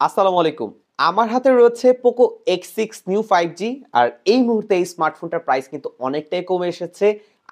আসসালামু আলাইকুম। আমার হাতে রয়েছে পোকো X6 নিউ 5G আর এই মুহূর্তে এই স্মার্টফোনটার প্রাইস কিন্তু অনেকটাই কমে এসেছে।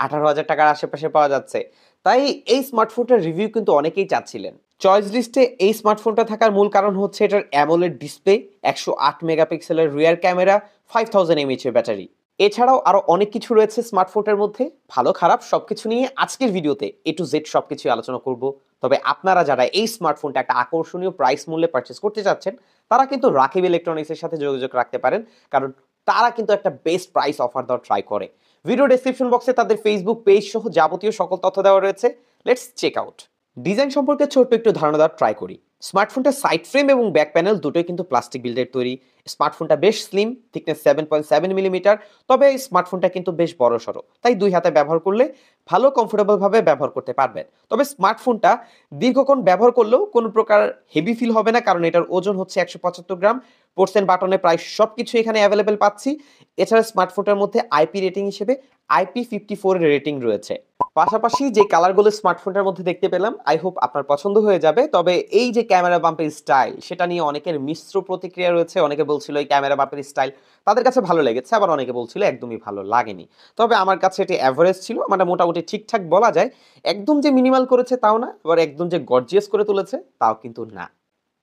18,000 টাকার আশেপাশে পাওয়া যাচ্ছে। তাই এই স্মার্টফোনটার রিভিউ কিন্তু অনেকেই চাচ্ছিলেন। চয়েস লিস্টে এই স্মার্টফোনটা থাকার মূল কারণ হচ্ছে এটার অ্যামোলেড ডিসপ্লে, 108 মেগাপিক্সেলের রিয়ার ক্যামেরা, 5000 এমএএইচ এর ব্যাটারি। এছাড়াও আরো অনেক কিছু রয়েছে স্মার্টফোনটার মধ্যে। ভালো খারাপ সবকিছু নিয়ে আজকের ভিডিওতে A to Z সবকিছুই আলোচনা করব। তবে আপনারা যারা এই স্মার্টফোনটা একটা আকর্ষণীয় প্রাইস মূল্যে পারচেজ করতে চাচ্ছেন, তারা কিন্তু রাকিব ইলেকট্রনিক্সের সাথে যোগাযোগ রাখতে পারেন। কারণ তারা কিন্তু একটা বেস্ট প্রাইস অফার দেওয়ার ট্রাই করে। ভিডিও ডেসক্রিপশন বক্সে তাদের ফেসবুক পেজ সহ যাবতীয় সকল তথ্য দেওয়া রয়েছে। Let's check out. ডিজাইন সম্পর্কে ছোট্ট একটু ধারণা দেওয়ার ট্রাই করি। স্মার্টফোনটার সাইড ফ্রেম এবং ব্যাক প্যানেল দুটোই কিন্তু প্লাস্টিক বিল্ডের তৈরি। স্মার্টফোনটা বেশ স্লিম, থিকনেস 7.7 মিলিমিটার। তবে এই স্মার্টফোনটা কিন্তু বেশ বড়সড়, তাই দুই হাতে ব্যবহার করলে ভালো কমফোর্টেবল ভাবে ব্যবহার করতে পারবেন। তবে স্মার্টফোনটা দীর্ঘক্ষণ ব্যবহার করলেও কোনো প্রকার হেভি ফিল হবে না, কারণ এটার ওজন হচ্ছে 175 গ্রাম। পোর্টস এন্ড বাটনে প্রায় সবকিছু এখানে অ্যাভেলেবেল পাচ্ছি। এছাড়া স্মার্টফোনটার মধ্যে আইপি রেটিং হিসেবে IP54 এর রেটিং রয়েছে। পাশাপাশি যে কালারগুলো স্মার্টফোনটার মধ্যে দেখতে পেলাম, আই হোপ আপনার পছন্দ হয়ে যাবে। তবে এই যে ক্যামেরা বাম্পের স্টাইল, সেটা নিয়ে অনেকের মিশ্র প্রতিক্রিয়া রয়েছে। অনেকে বলছিল এই ক্যামেরা বাম্পের স্টাইল তাদের কাছে ভালো লেগেছে, আবার অনেকে বলছিল একদমই ভালো লাগেনি। তবে আমার কাছে এটি এভারেজ ছিল, মানে মোটামুটি ঠিকঠাক বলা যায়। একদম যে মিনিমাল করেছে তাও না, আবার একদম যে গর্জিয়াস করে তুলেছে তাও কিন্তু না।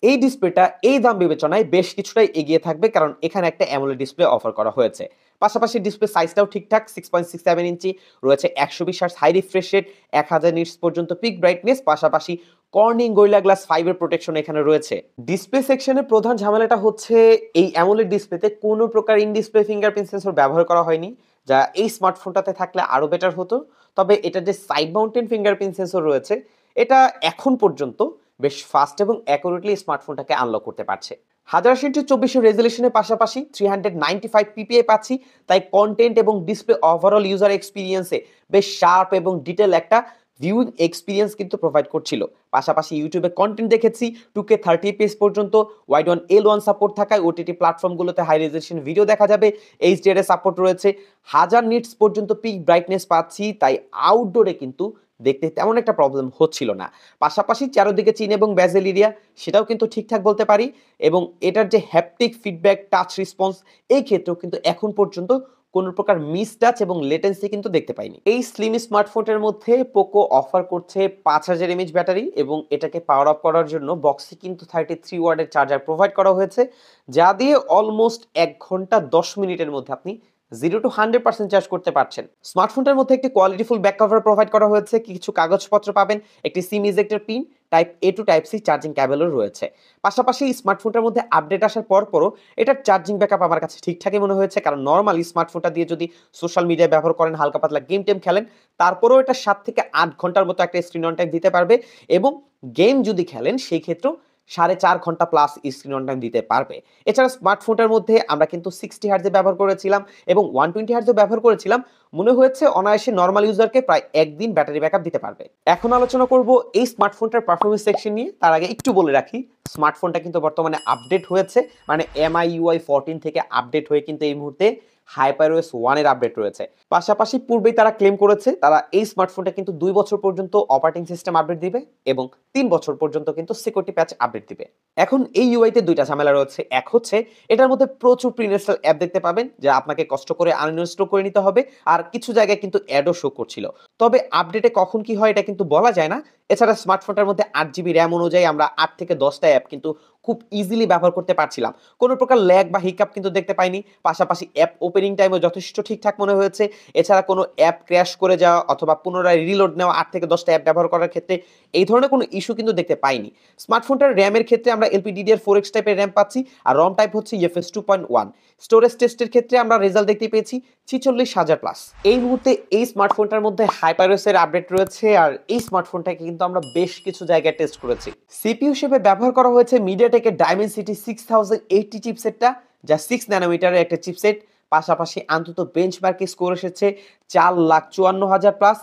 এই ডিসপ্লেটা এই দাম বিবেচনায় বেশ কিছুটাই এগিয়ে থাকবে, কারণ এখানে একটা অ্যামোলেড ডিসপ্লে অফার করা হয়েছে। পাশাপাশি ডিসপ্লে সাইজটাও ঠিকঠাক 6.67 ইঞ্চি রয়েছে, 120 hertz high refresh rate, 1000 nits পর্যন্ত পিক ব্রাইটনেস, পাশাপাশি কর্নিং গোরিলা গ্লাস 5 এর প্রোটেকশন এখানে রয়েছে। ডিসপ্লে সেকশনের প্রধান ঝামেলাটা হচ্ছে এই অ্যামোলেড ডিসপ্লেতে কোনো প্রকার ইন ডিসপ্লে ফিঙ্গারপ্রিন্ট সেন্সর ব্যবহার করা হয়নি, যা এই স্মার্টফোনটাতে থাকলে আরো বেটার হতো। তবে এটা যে সাইড মাউন্টেন ফিঙ্গারপ্রিন্ট সেন্সর রয়েছে, এটা এখন পর্যন্ত বেশ ফাস্ট এবং অ্যাকুরেটলি স্মার্টফোনটাকে আনলক করতে পারছে। 1080x2400 রেজলিউশনের পাশাপাশি 395 পিপিআই পাচ্ছি, তাই কন্টেন্ট এবং ডিসপ্লে ওভারঅল ইউজার এক্সপিরিয়েন্সে বেশ শার্প এবং ডিটেল একটা ভিউইং এক্সপিরিয়েন্স কিন্তু প্রোভাইড করছিল। পাশাপাশি ইউটিউবে কন্টেন্ট দেখেছি 2K 30fps পর্যন্ত, ওয়াইড ওয়ান L1 সাপোর্ট থাকায় ওটিটি প্ল্যাটফর্মগুলোতে হাই রেজলিউশন ভিডিও দেখা যাবে। HDR সাপোর্ট রয়েছে, 1000 নিটস পর্যন্ত পিক ব্রাইটনেস পাচ্ছি, তাই আউটডোরে কিন্তু দেখতে তেমন একটা প্রবলেম হচ্ছিল না। পাশাপাশি চারদিকে চিন এবং ব্যাজেল এরিয়া, সেটাও কিন্তু ঠিকঠাক বলতে পারি। এবং এটার যে হ্যাপটিক ফিডব্যাক, টাচ রেসপন্স, এই ক্ষেত্রেও কিন্তু এখন পর্যন্ত কোনো প্রকার মিস টাচ এবং লেটেন্সি কিন্তু দেখতে পাইনি। এই স্লিম স্মার্টফোনের মধ্যে পোকো অফার করছে 5000 এমএএইচ ব্যাটারি, এবং এটাকে পাওয়ার আপ করার জন্য বক্সে কিন্তু 33 ওয়াটের চার্জার প্রোভাইড করা হয়েছে, যা দিয়ে অলমোস্ট 1 ঘন্টা 10 মিনিটের মধ্যে আপনি 0 to 100% চার্জ করতে পারছেন। স্মার্টফোনটার মধ্যে একটি কোয়ালিটিফুল ব্যাক কভার প্রোভাইড করা হয়েছে, কিছু কাগজপত্র পাবেন, একটি SIM ejector pin, type A to type C charging ক্যাবেলও রয়েছে। পাশাপাশি স্মার্টফোনটার মধ্যে আপডেট আসার পরও এটার চার্জিং ব্যাকআপ আমার কাছে ঠিকঠাকই মনে হয়েছে, কারণ নর্মালি স্মার্টফোনটা দিয়ে যদি সোশ্যাল মিডিয়া ব্যবহার করেন, হালকা পাতলা গেম টেম খেলেন, তারপরেও এটা 7 থেকে 8 ঘন্টার মতো একটা স্ক্রিন অন টাইম দিতে পারবে। এবং গেম যদি খেলেন সেই ক্ষেত্রেও 4.5 ঘন্টা প্লাস স্ক্রিন অন টাইম দিতে পারবে। এছাড়া স্মার্টফোনটার মধ্যে আমরা কিন্তু 60 হার্টজে ব্যবহার করেছিলাম এবং 120 হার্টজে ব্যবহার করেছিলাম। মনে হয়েছে অনায়াসে নরমাল ইউজারকে প্রায় একদিন ব্যাটারি ব্যাকআপ দিতে পারবে। এখন আলোচনা করব এই স্মার্টফোনটার পারফরমেন্স সেকশন নিয়ে। তার আগে একটু বলে রাখি, স্মার্টফোনটা কিন্তু বর্তমানে আপডেট হয়েছে, মানে MIUI 14 থেকে আপডেট হয়ে কিন্তু এই মুহূর্তে HyperOS 1 এর আপডেট রয়েছে। পাশাপাশি পূর্বেই তারা ক্লেম করেছে তারা এই স্মার্টফোনটা কিন্তু 2 বছর পর্যন্ত অপারেটিং সিস্টেম আপডেট দিবে এবং 3 বছর পর্যন্ত কিন্তু সিকিউরিটি প্যাচ আপডেট দিবে। এখন এই ইউআইতে দুইটা ঝামেলা রয়েছে। এক হচ্ছে এটার মধ্যে প্রচুর প্রিইনস্টল অ্যাপ দেখতে পাবেন, যা আপনাকে কষ্ট করে আনইনস্টল করে নিতে হবে, আর কিছু জায়গায় কিন্তু অ্যাডও শো করছিল। তবে আপডেটে কখন কি হয় এটা কিন্তু বলা যায় না। এছাড়া স্মার্টফোনটার মধ্যে 8 GB র্যাম অনুযায়ী আমরা 8 থেকে 10টা অ্যাপ কিন্তু খুব ইজিলি ব্যবহার করতে পারছিলাম। কোনো প্রকার ল্যাগ বা হিকআপ কিন্তু দেখতে পাইনি। পাশাপাশি অ্যাপ ওপেনিং টাইমও যথেষ্ট ঠিকঠাক মনে হয়েছে। এছাড়া কোনো অ্যাপ ক্র্যাশ করে যাওয়া অথবা পুনরায় রিলোড নেওয়া 8 থেকে 10টা অ্যাপ ব্যবহার করার ক্ষেত্রে এই ধরনের কোনো ইস্যু কিন্তু দেখতে পাইনি। স্মার্টফোনটার র্যামের ক্ষেত্রে আমরা LPDDR4X টাইপের র্যাম পাচ্ছি, আর রম টাইপ হচ্ছে UFS 2.1। স্টোরেজ টেস্টের ক্ষেত্রে আমরা রেজাল্ট দেখতে পেয়েছি 46,000 প্লাস। এই মুহূর্তে এই স্মার্টফোনটার মধ্যে HyperOS এর আপডেট রয়েছে, আর এই স্মার্টফোনটাকে কিন্তু আমরা বেশ কিছু জায়গায় টেস্ট করেছি। সিপিইউ হিসেবে ব্যবহার করা হয়েছে মিডিয়াটেকের Dimensity 6080 চিপসেটটা, যা 6 ন্যানোমিটারের একটা চিপসেট। পাশাপাশি অন্তত বেঞ্চমার্কে স্কোর এসেছে 4,54,000 প্লাস।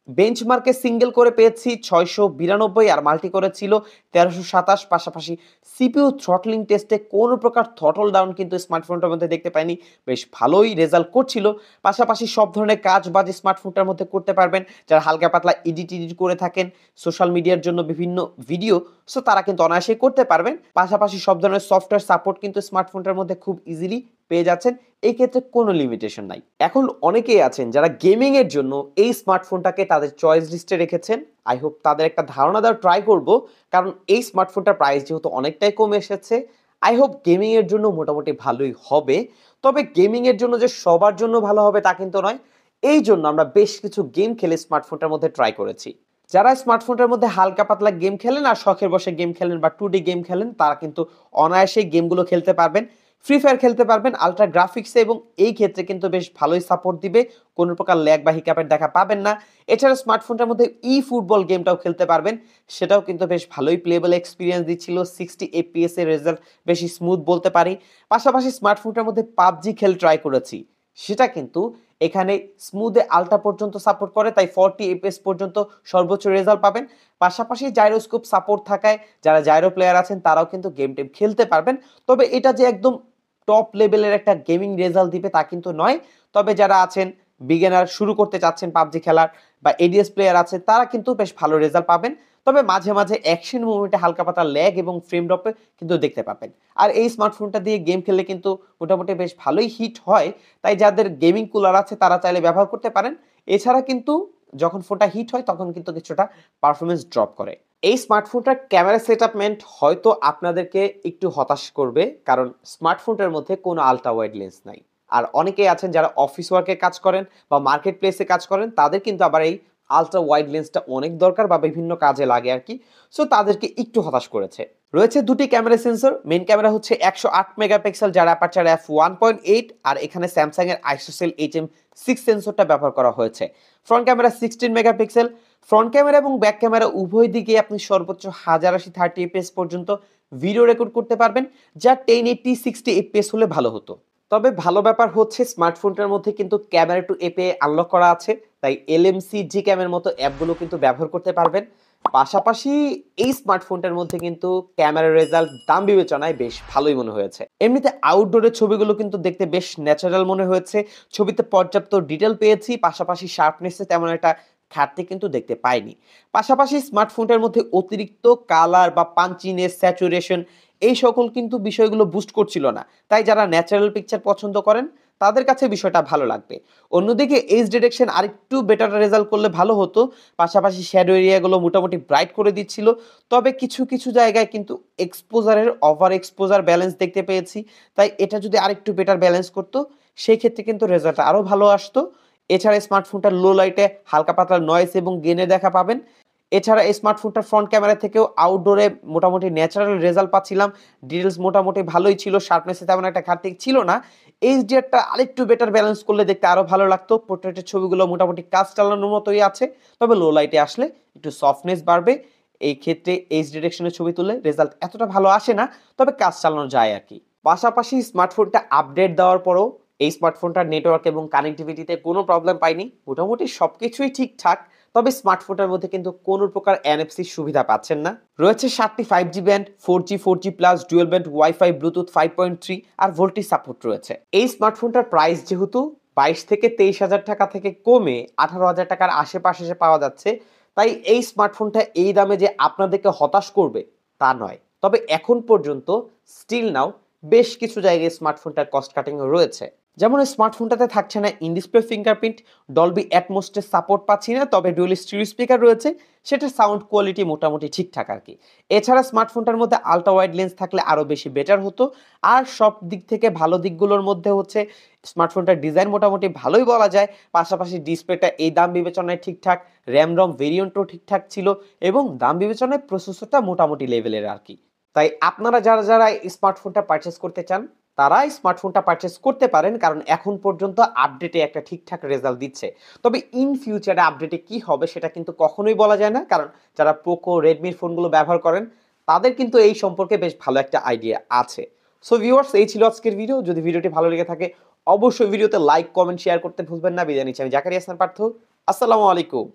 বেঞ্চমার্কে সিঙ্গেল করে পেয়েছি 692 আর মাল্টি করে ছিল 1327। পাশাপাশি সিপিইউ থ্রটলিং টেস্টে কোনো প্রকার থ্রটল ডাউন কিন্তু স্মার্টফোনটার মধ্যে দেখতে পাইনি, বেশ ভালোই রেজাল্ট করছিল। পাশাপাশি সব ধরনের কাজ বাজ স্মার্টফোনটার মধ্যে করতে পারবেন, যারা হালকা পাতলা এডিট করে থাকেন সোশ্যাল মিডিয়ার জন্য বিভিন্ন ভিডিও, সো তারা কিন্তু অনায়াসেই করতে পারবেন। পাশাপাশি সব ধরনের সফটওয়্যার সাপোর্ট কিন্তু স্মার্টফোনটার মধ্যে খুব ইজিলি পেয়ে যাচ্ছেন, এই ক্ষেত্রে কোনো লিমিটেশন নাই। এখন অনেকেই আছেন যারা গেমিং এর জন্য এই স্মার্টফোনটাকে তাদের চয়েস লিস্টে রেখেছেন। আই হোপ তাদের একটা ধারণা দেওয়ার ট্রাই করব, কারণ এই স্মার্টফোনটার প্রাইস যেহেতু অনেকটাই কমে এসেছে, আই হোপ গেমিং এর জন্য মোটামুটি ভালোই হবে। তবে গেমিং এর জন্য যে সবার জন্য ভালো হবে তা কিন্তু নয়, এই জন্য আমরা বেশ কিছু গেম খেলে স্মার্টফোনটার মধ্যে ট্রাই করেছি। যারা স্মার্টফোনটার মধ্যে হালকা পাতলা গেম খেলেন আর শখের বসে গেম খেলেন বা 2D গেম খেলেন, তারা কিন্তু অনায়াসে গেমগুলো খেলতে পারবেন। ফ্রি ফায়ার খেলতে পারবেন আলট্রা গ্রাফিক্সে, এবং এই ক্ষেত্রে কিন্তু বেশ ভালোই সাপোর্ট দিবে, কোনো প্রকার ল্যাগ বা হিকাপের দেখা পাবেন না। এছাড়া স্মার্টফোনটার মধ্যে ই ফুটবল গেমটাও খেলতে পারবেন, সেটাও কিন্তু বেশ ভালোই প্লেয়েবল এক্সপিরিয়েন্স দিচ্ছিল। 60 এফপিএস এর রেজাল্ট বেশ স্মুথ বলতে পারি। পাশাপাশি স্মার্টফোনটার মধ্যে পাবজি খেল ট্রাই করেছি, সেটা কিন্তু এখানে স্মুথে আলট্রা পর্যন্ত সাপোর্ট করে, তাই 40 এফপিএস পর্যন্ত সর্বোচ্চ রেজাল্ট পাবেন। পাশাপাশি জাইরোস্কোপ সাপোর্ট থাকায় যারা জাইরো প্লেয়ার আছেন তারাও কিন্তু গেম টেম খেলতে পারবেন। তবে এটা যে একদম টপ লেভেলের একটা গেমিং রেজাল্ট দিবে তা কিন্তু নয়। তবে যারা আছেন বিগিনার, শুরু করতে চাচ্ছেন পাবজি খেলার, বা এডিএস প্লেয়ার আছে, তারা কিন্তু বেশ ভালো রেজাল্ট পাবেন। তবে মাঝে মাঝে অ্যাকশন মুভমেন্টে হালকা পাতলা ল্যাগ এবং ফ্রেম ড্রপে কিন্তু দেখতে পাবেন। আর এই স্মার্টফোনটা দিয়ে গেম খেললে কিন্তু মোটামুটি বেশ ভালোই হিট হয়, তাই যাদের গেমিং কুলার আছে তারা চাইলে ব্যবহার করতে পারেন। এছাড়া কিন্তু যখন ফোনটা হিট হয় তখন কিন্তু কিছুটা পারফরমেন্স ড্রপ করে। এই স্মার্টফোনটার ক্যামেরা সেটআপমেন্ট হয়তো আপনাদেরকে একটু হতাশ করবে, কারণ স্মার্টফোনটার মধ্যে কোনো আলট্রা ওয়াইড লেন্স নাই। আর অনেকেই আছেন যারা অফিস ওয়ার্কে কাজ করেন বা মার্কেট প্লেসে কাজ করেন, তাদের কিন্তু আবার এই আলট্রা ওয়াইড লেন্সটা অনেক দরকার বা বিভিন্ন কাজে লাগে আর কি। সো তাদেরকে একটু হতাশ করেছে। রয়েছে দুটি ক্যামেরা সেন্সর। মেইন ক্যামেরা হচ্ছে 108 মেগাপিক্সেল, যার অ্যাপারচার f1.8, আর এখানে স্যামসাং এর আইসোসেল HM6 সেন্সরটা ব্যবহার করা হয়েছে। Front camera 16 megapixel. Front camera এবং ব্যাক ক্যামেরা উভয় দিকে আপনি সর্বোচ্চ 1080 30 এফপিএস পর্যন্ত ভিডিও রেকর্ড করতে পারবেন, যা 1080 60 এফপিএস হলে ভালো হতো। তবে ভালো ব্যাপার হচ্ছে স্মার্টফোনটার মধ্যে কিন্তু ক্যামেরা টু এপে আনলক করা আছে, তাই এলএমসি জি ক্যামের মতো অ্যাপগুলো কিন্তু ব্যবহার করতে পারবেন। পাশাপাশি এই স্মার্টফোনটার মধ্যে কিন্তু ক্যামেরার রেজাল্ট দাম বিবেচনায় বেশ ভালোই মনে হয়েছে। এমনিতে আউটডোরের ছবিগুলো কিন্তু দেখতে বেশ ন্যাচারাল মনে হয়েছে, ছবিতে পর্যাপ্ত ডিটেল পেয়েছি। পাশাপাশি শার্পনেসে তেমন একটা ঘাটতি কিন্তু দেখতে পাইনি। পাশাপাশি স্মার্টফোনটার মধ্যে অতিরিক্ত কালার বা পাঞ্চিনেস, স্যাচুরেশন, এই সকল কিন্তু বিষয়গুলো বুস্ট করছিল না, তাই যারা ন্যাচারাল পিকচার পছন্দ করেন তাদের কাছে বিষয়টা ভালো লাগবে। অন্যদিকে এজ ডিটেকশন আরেকটু বেটার রেজাল্ট করলে ভালো হতো। পাশাপাশি শ্যাডো এরিয়াগুলো মোটামুটি ব্রাইট করে দিচ্ছিল। তবে কিছু কিছু জায়গায় কিন্তু এক্সপোজারের ওভার এক্সপোজার ব্যালেন্স দেখতে পেয়েছি, তাই এটা যদি আরেকটু বেটার ব্যালেন্স করতো সেই ক্ষেত্রে কিন্তু রেজাল্ট আরও ভালো আসতো। এছাড়া স্মার্টফোনটার লো লাইটে হালকা পাতলা নয়েজ এবং গেনের দেখা পাবেন। এছাড়া এই স্মার্টফোনটার ফ্রন্ট ক্যামেরা থেকেও আউটডোরে মোটামুটি ন্যাচারাল রেজাল্ট পাচ্ছিলাম। ডিটেলস মোটামুটি ভালোই ছিল, শার্পনেসে তেমন একটা ঘাটতি ছিল না। এইচডিআরটা আরেকটু বেটার ব্যালেন্স করলে দেখতে আরো ভালো লাগতো। পোর্ট্রেটের ছবিগুলো মোটামুটি কাজ চালানোর মতোই আছে, তবে লো লাইটে আসলে একটু সফটনেস বাড়বে। এই ক্ষেত্রে এইচ ডিরেকশনের ছবি তুললে রেজাল্ট এতটা ভালো আসে না, তবে কাজ চালানো যায় আর কি। পাশাপাশি স্মার্টফোনটা আপডেট দেওয়ার পরও এই স্মার্টফোনটার নেটওয়ার্ক এবং কানেক্টিভিটিতে কোনো প্রবলেম পাইনি, মোটামুটি সবকিছুই ঠিকঠাক। তবে স্মার্টফোনের মধ্যে কিন্তু কোনো প্রকার NFC সুবিধা পাচ্ছেন না। রয়েছে 7টি 5G band, 4G 4G plus, dual band wifi, Bluetooth 5.3 আর ভোল্টেজ সাপোর্ট রয়েছে। এই স্মার্টফোনটার প্রাইস যেহেতু 22 থেকে 23,000 টাকা থেকে কমে 18,000 টাকার আশেপাশে এসে পাওয়া যাচ্ছে, তাই এই স্মার্টফোনটা এই দামে যে আপনাদেরকে হতাশ করবে তা নয়। তবে এখন পর্যন্ত স্টিল নাও বেশ কিছু জায়গায় স্মার্টফোনটার কস্ট কাটিং রয়েছে। যেমন স্মার্টফোনটাতে থাকছে না ইন ডিসপ্লে ফিঙ্গারপ্রিন্ট, ডলবি অ্যাটমোসের সাপোর্ট পাচ্ছি না, তবে ডুয়াল স্টিরিও স্পিকার রয়েছে, সেটার সাউন্ড কোয়ালিটি মোটামুটি ঠিকঠাক আর কি। এছাড়া স্মার্টফোনটার মধ্যে আলট্রা ওয়াইড লেন্স থাকলে আরও বেশি বেটার হতো। আর সব দিক থেকে ভালো দিকগুলোর মধ্যে হচ্ছে স্মার্টফোনটার ডিজাইন মোটামুটি ভালোই বলা যায়। পাশাপাশি ডিসপ্লেটা এই দাম বিবেচনায় ঠিকঠাক, র্যাম রম ভেরিয়েন্টও ঠিকঠাক ছিল, এবং দাম বিবেচনায় প্রসেসরটা মোটামুটি লেভেলের আর কি। তাই আপনারা যারা যারা এই স্মার্টফোনটা পারচেস করতে চান তারা স্মার্টফোনটা পারচেস করতে পারেন, কারণ এখন পর্যন্ত আপডেটে একটা ঠিকঠাক রেজাল্ট দিচ্ছে। তবে ইন ফিউচারে আপডেটে কি হবে সেটা কিন্তু কখনোই বলা যায় না, কারণ যারা পোকো, রেডমির ফোনগুলো ব্যবহার করেন তাদের কিন্তু এই সম্পর্কে বেশ ভালো একটা আইডিয়া আছে। সো ভিউয়ার্স, এই ছিল আজকের ভিডিও। যদি ভিডিওটি ভালো লেগে থাকে অবশ্যই ভিডিওতে লাইক, কমেন্ট, শেয়ার করতে ভুলবেন না। বিদায় নিচ্ছি আমি জাকারিয়া হাসান পার্থ। আসসালামু আলাইকুম।